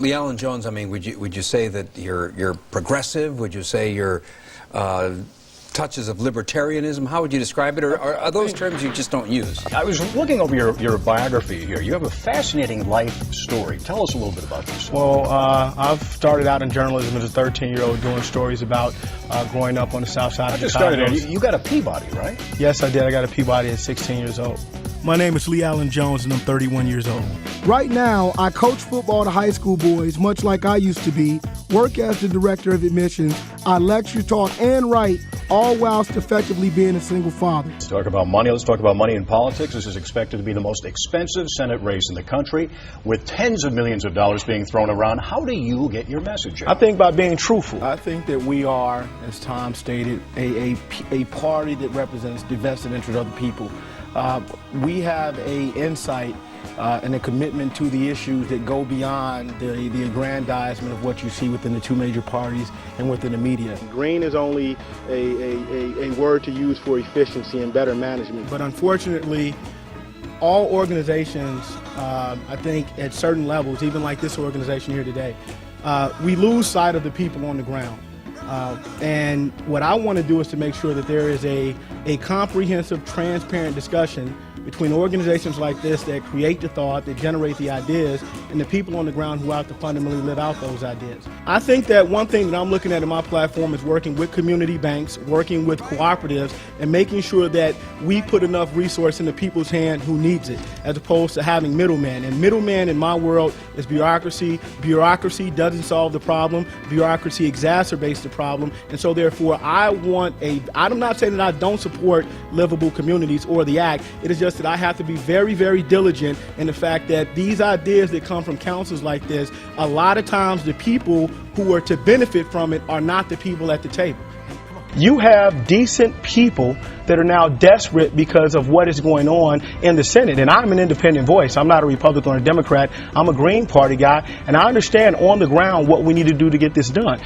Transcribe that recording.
LeAlan Jones, I mean, would you say that you're progressive? Would you say you're touches of libertarianism? How would you describe it? Or are those terms you just don't use? I was looking over your biography here. You have a fascinating life story. Tell us a little bit about yourself. Well, I've started out in journalism as a 13-year-old doing stories about growing up on the south side of Chicago. You got a Peabody, right? Yes, I did. I got a Peabody at 16 years old. My name is LeAlan Jones, and I'm 31 years old. Right now, I coach football to high school boys, much like I used to be, work as the director of admissions, I lecture, talk, and write, all whilst effectively being a single father. Let's talk about money. Let's talk about money in politics. This is expected to be the most expensive Senate race in the country, with tens of millions of dollars being thrown around. How do you get your message out? I think by being truthful. I think that we are, as Tom stated, a party that represents the vested interest of the people. We have a insight and a commitment to the issues that go beyond the aggrandizement of what you see within the two major parties and within the media. Green is only a word to use for efficiency and better management. But unfortunately, all organizations, I think at certain levels, even like this organization here today, we lose sight of the people on the ground. And what I want to do is to make sure that there is a comprehensive, transparent discussion between organizations like this that create the thought, that generate the ideas, and the people on the ground who have to fundamentally live out those ideas. I think that one thing that I'm looking at in my platform is working with community banks, working with cooperatives, and making sure that we put enough resource in the people's hand who needs it, as opposed to having middlemen. And middleman in my world is bureaucracy. Bureaucracy doesn't solve the problem. Bureaucracy exacerbates the problem. And so therefore, I'm not saying that I don't support livable communities or the act. It is just that I have to be very, very diligent in the fact that these ideas that come from councils like this, a lot of times the people who are to benefit from it are not the people at the table. You have decent people that are now desperate because of what is going on in the Senate. And I'm an independent voice. I'm not a Republican or a Democrat. I'm a Green Party guy. And I understand on the ground what we need to do to get this done.